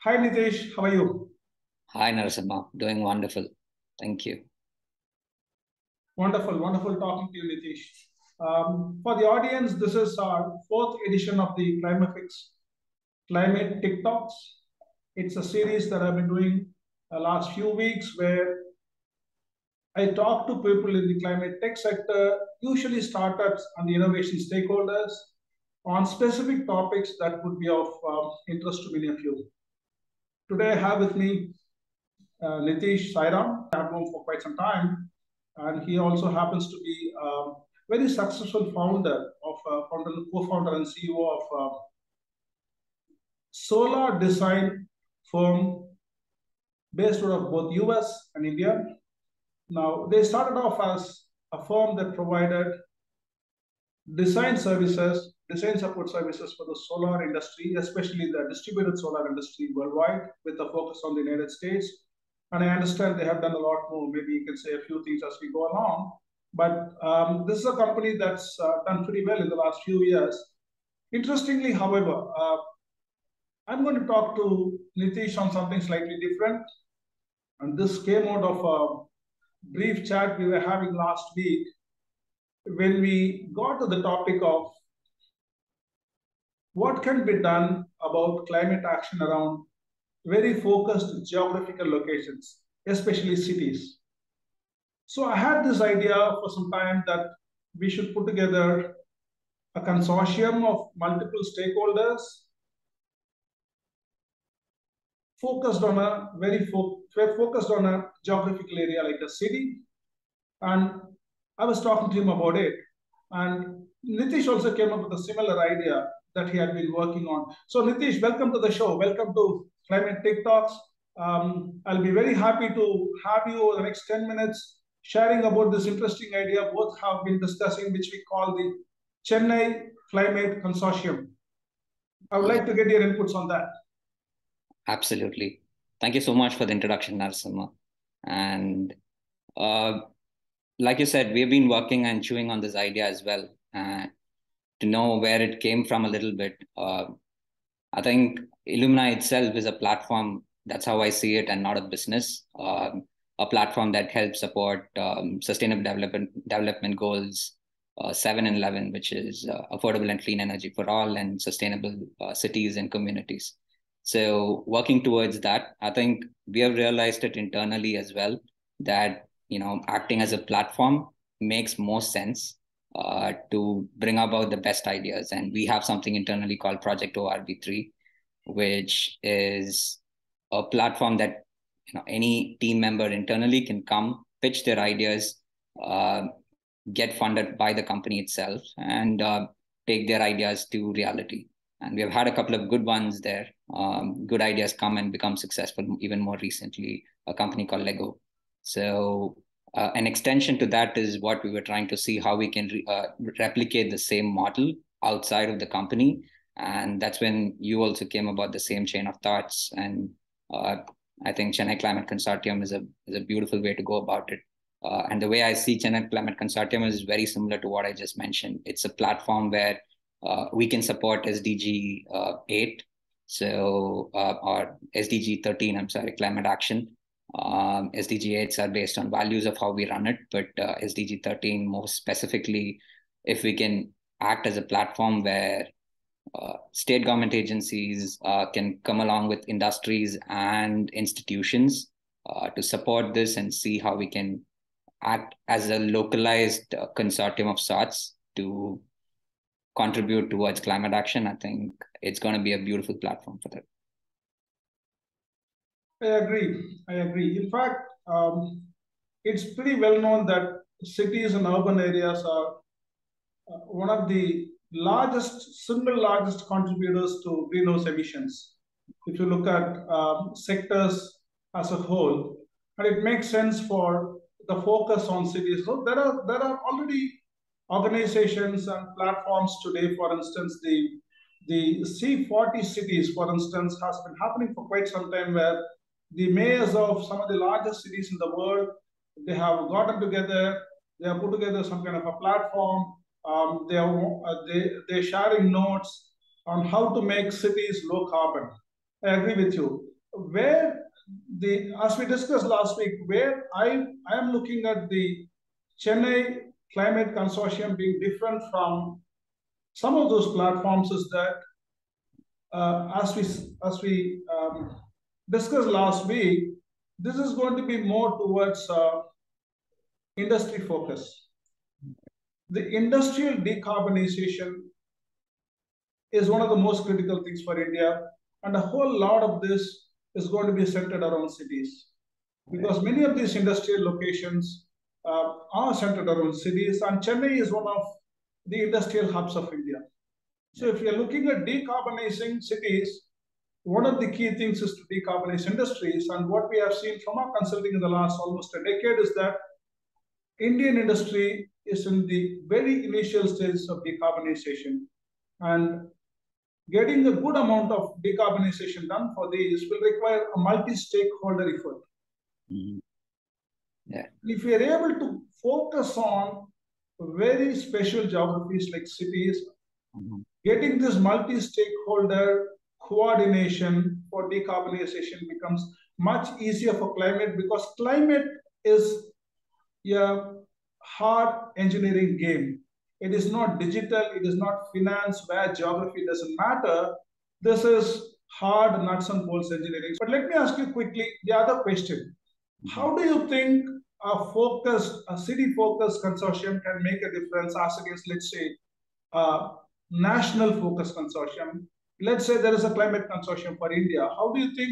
Hi Nithish, how are you? Hi, Narasimhan. Doing wonderful. Thank you. Wonderful, wonderful talking to you, Nithish. For the audience, this is our fourth edition of the Climate TikToks. It's a series that I've been doing the last few weeks where I talk to people in the climate tech sector, usually startups and the innovation stakeholders, on specific topics that would be of interest to many of you. Today, I have with me Nithish Sairam. I've known for quite some time, and he also happens to be a very successful co-founder and CEO of a solar design firm based out of both US and India. Now, they started off as a firm that provided design support services for the solar industry, especially the distributed solar industry worldwide, with a focus on the United States. And I understand they have done a lot more. Maybe you can say a few things as we go along. But this is a company that's done pretty well in the last few years. Interestingly, however, I'm going to talk to Nithish on something slightly different. And this came out of a brief chat we were having last week when we got to the topic of what can be done about climate action around very focused geographical locations, especially cities. So I had this idea for some time that we should put together a consortium of multiple stakeholders focused on a geographical area like a city. And I was talking to him about it. And Nithish also came up with a similar idea that he had been working on. So Nithish, welcome to the show. Welcome to Climate TikToks. I'll be very happy to have you over the next 10 minutes sharing about this interesting idea both have been discussing, which we call the Chennai Climate Consortium. I would like to get your inputs on that. Absolutely. Thank you so much for the introduction, Narasimhan. And like you said, we've been working and chewing on this idea as well. To know where it came from a little bit, I think Illuminei itself is a platform. That's how I see it, and not a business. A platform that helps support sustainable development goals 7 and 11, which is affordable and clean energy for all and sustainable cities and communities. So working towards that, I think we have realized it internally as well that acting as a platform makes more sense to bring about the best ideas. And we have something internally called Project ORB3, which is a platform that any team member internally can come, pitch their ideas, get funded by the company itself, and take their ideas to reality. And we have had a couple of good ones there. Good ideas come and become successful. Even more recently, a company called Lego. So an extension to that is what we were trying to see how we can replicate the same model outside of the company. And that's when you also came about the same chain of thoughts. And I think Chennai Climate Consortium is a beautiful way to go about it. And the way I see Chennai Climate Consortium is very similar to what I just mentioned. It's a platform where we can support SDG 8, or SDG 13, I'm sorry, climate action. SDG 8s are based on values of how we run it, but SDG 13 more specifically, if we can act as a platform where state government agencies can come along with industries and institutions to support this and see how we can act as a localized consortium of sorts to contribute towards climate action. I think it's going to be a beautiful platform for that. I agree. In fact, it's pretty well known that cities and urban areas are one of the single largest contributors to greenhouse emissions. If you look at sectors as a whole, and it makes sense for the focus on cities. So there are already organizations and platforms today. For instance, the C40 cities, for instance, has been happening for quite some time, where the mayors of some of the largest cities in the world, they have gotten together, they have put together some kind of a platform. They're sharing notes on how to make cities low carbon. I agree with you. where as we discussed last week, where I am looking at the Chennai Climate Consortium being different from some of those platforms is that as we discussed last week, this is going to be more towards industry focus. The industrial decarbonization is one of the most critical things for India, and a whole lot of this is going to be centered around cities, because many of these industrial locations are centered around cities, and Chennai is one of the industrial hubs of India. So if you're looking at decarbonizing cities, one of the key things is to decarbonize industries. And what we have seen from our consulting in the last almost a decade is that Indian industry is in the very initial stages of decarbonization. And getting a good amount of decarbonization done for these will require a multi-stakeholder effort. Mm-hmm. Yeah. If we are able to focus on very special geographies like cities, mm-hmm. getting this multi-stakeholder coordination for decarbonization becomes much easier for climate, because climate is a hard engineering game. It is not digital, it is not finance where geography doesn't matter. This is hard nuts and bolts engineering. But let me ask you quickly the other question. How do you think a city-focused consortium can make a difference as against, let's say, a national focus consortium? Let's say there is a climate consortium for India. How do you think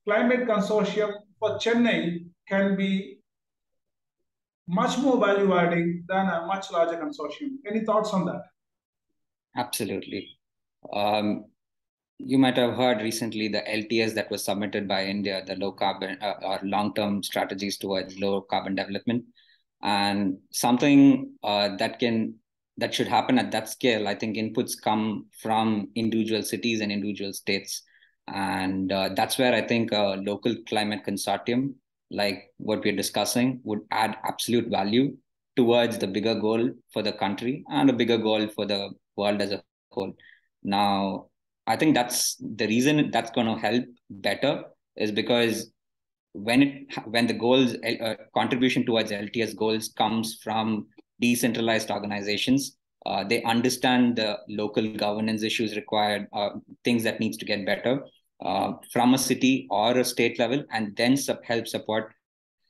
climate consortium for Chennai can be much more value adding than a much larger consortium? Any thoughts on that? Absolutely. You might have heard recently the LTS that was submitted by India, the low carbon or long-term strategies towards low carbon development, and something that should happen at that scale. I think inputs come from individual cities and individual states, and that's where I think a local climate consortium like what we're discussing would add absolute value towards the bigger goal for the country and a bigger goal for the world as a whole. Now, I think that's the reason that's going to help better is because when the goals contribution towards LTS goals comes from decentralized organizations, they understand the local governance issues required, things that needs to get better from a city or a state level, and then help support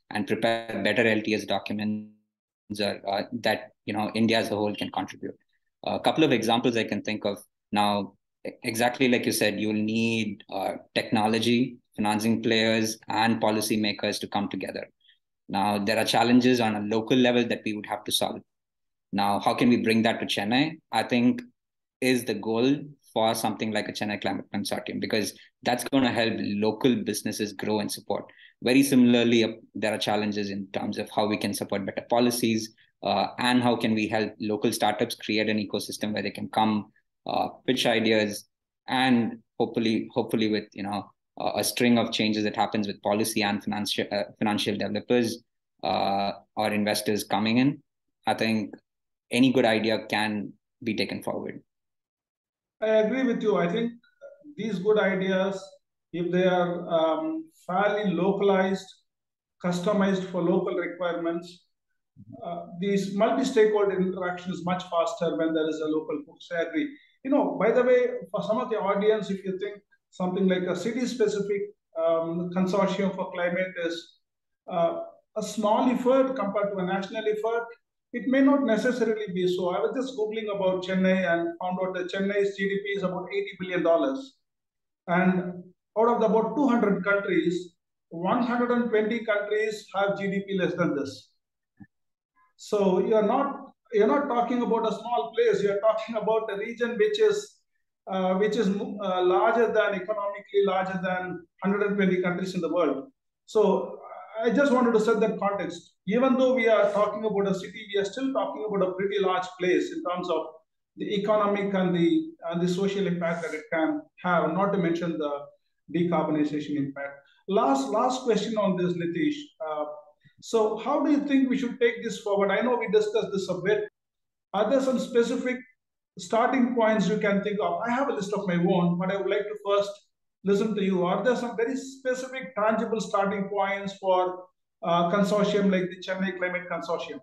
and prepare better LTS documents that India as a whole can contribute. A couple of examples I can think of now. Exactly like you said, you'll need technology, financing players, and policymakers to come together. Now, there are challenges on a local level that we would have to solve. Now, how can we bring that to Chennai? I think is the goal for something like a Chennai Climate Consortium, because that's going to help local businesses grow and support. Very similarly, there are challenges in terms of how we can support better policies and how can we help local startups create an ecosystem where they can come pitch ideas, and hopefully with a string of changes that happens with policy and financial developers or investors coming in. I think any good idea can be taken forward. I agree with you. I think these good ideas, if they are fairly localized, customized for local requirements, these multi-stakeholder interaction is much faster when there is a local focus. I agree. By the way, for some of the audience, if you think something like a city-specific consortium for climate is a small effort compared to a national effort, it may not necessarily be so. I was just Googling about Chennai and found out that Chennai's GDP is about $80 billion. And out of about 200 countries, 120 countries have GDP less than this. So you're not talking about a small place. You're talking about a region which is larger than, economically larger than 120 countries in the world. So I just wanted to set that context. Even though we are talking about a city, we are still talking about a pretty large place in terms of the economic and the social impact that it can have, not to mention the decarbonization impact. Last question on this, Nithish. So how do you think we should take this forward? I know we discussed this a bit. Are there some specific starting points you can think of? I have a list of my own, but I would like to first listen to you? Are there some very specific, tangible starting points for consortium like the Chennai Climate Consortium?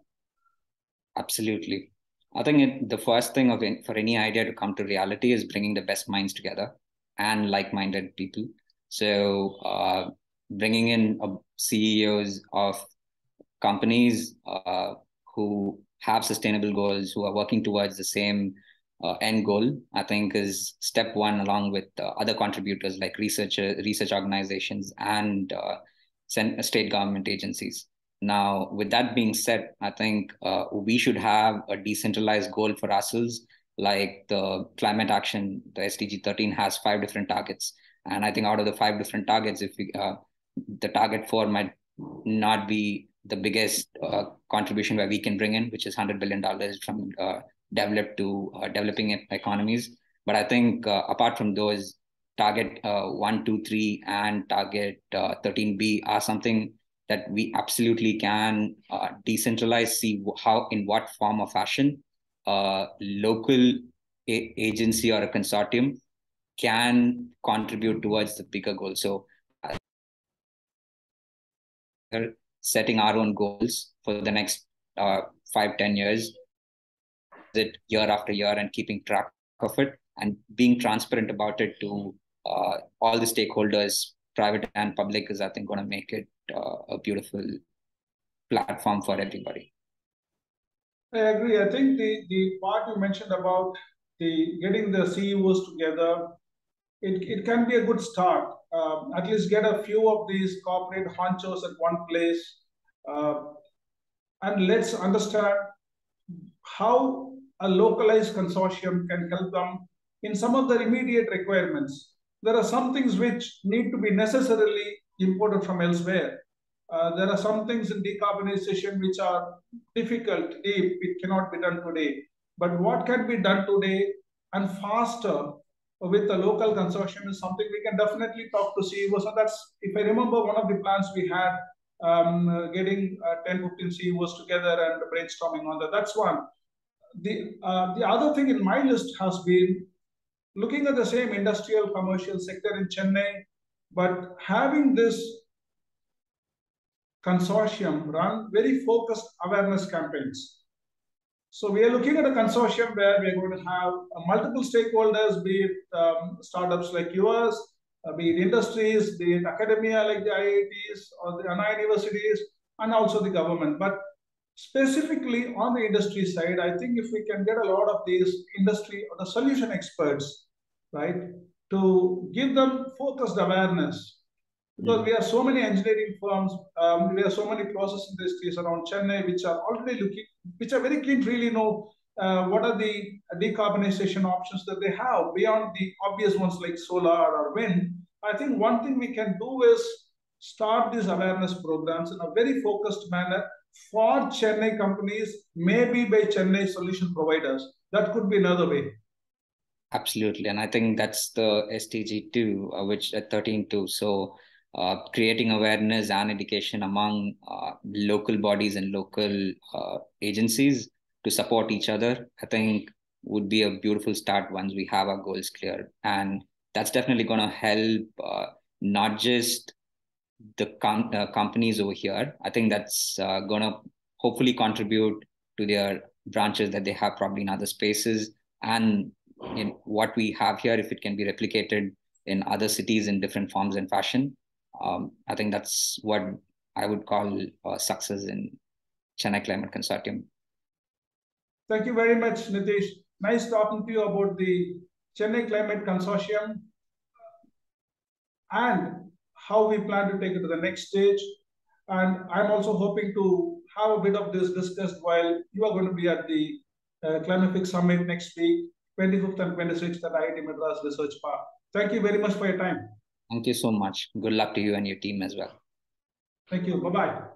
Absolutely. I think the first thing for any idea to come to reality is bringing the best minds together and like-minded people. So bringing in CEOs of companies who have sustainable goals, who are working towards the same end goal, I think is step one, along with other contributors like research organizations and state government agencies. Now, with that being said, I think we should have a decentralized goal for ourselves, like the climate action, the SDG 13 has 5 different targets. And I think out of the 5 different targets, if we, the target 4 might not be the biggest contribution where we can bring in, which is $100 billion from developed to developing economies. But I think apart from those, target 1, 2, 3 and target 13B are something that we absolutely can decentralize, see how, in what form or fashion, local agency or a consortium can contribute towards the bigger goal. So setting our own goals for the next 5-10 years, it year after year, and keeping track of it and being transparent about it to all the stakeholders, private and public, is I think going to make it a beautiful platform for everybody. I agree. I think the part you mentioned about getting the CEOs together, it can be a good start. At least get a few of these corporate honchos at one place, and let's understand how a localized consortium can help them in some of their immediate requirements. There are some things which need to be necessarily imported from elsewhere. There are some things in decarbonization which are difficult. It cannot be done today. But what can be done today and faster with a local consortium is something we can definitely talk to CEOs. So that's, if I remember, one of the plans we had, getting 10-15 CEOs together and brainstorming on that. That's one. The other thing in my list has been looking at the same industrial commercial sector in Chennai, but having this consortium run very focused awareness campaigns. So we are looking at a consortium where we are going to have multiple stakeholders, be it startups like yours, be it industries, be it academia like the IITs or the Anna universities, and also the government. But specifically on the industry side, I think if we can get a lot of these industry or the solution experts, right, to give them focused awareness, because we have so many engineering firms, we have so many process industries around Chennai, which are already looking, which are very keen to really know what are the decarbonization options that they have beyond the obvious ones like solar or wind. I think one thing we can do is start these awareness programs in a very focused manner for Chennai companies, maybe by Chennai solution providers. That could be another way. Absolutely. And I think that's the SDG 2, which at 13.2. So creating awareness and education among local bodies and local agencies to support each other, I think would be a beautiful start once we have our goals clear. And that's definitely going to help not just the companies over here. I think that's going to hopefully contribute to their branches that they have probably in other spaces. And in what we have here, if it can be replicated in other cities in different forms and fashion, I think that's what I would call success in Chennai Climate Consortium. Thank you very much, Nithish. Nice talking to you about the Chennai Climate Consortium and how we plan to take it to the next stage. And I'm also hoping to have a bit of this discussed while you are going to be at the Climate Summit next week, 25th and 26th at IIT Madras Research Park. Thank you very much for your time. Thank you so much. Good luck to you and your team as well. Thank you. Bye-bye.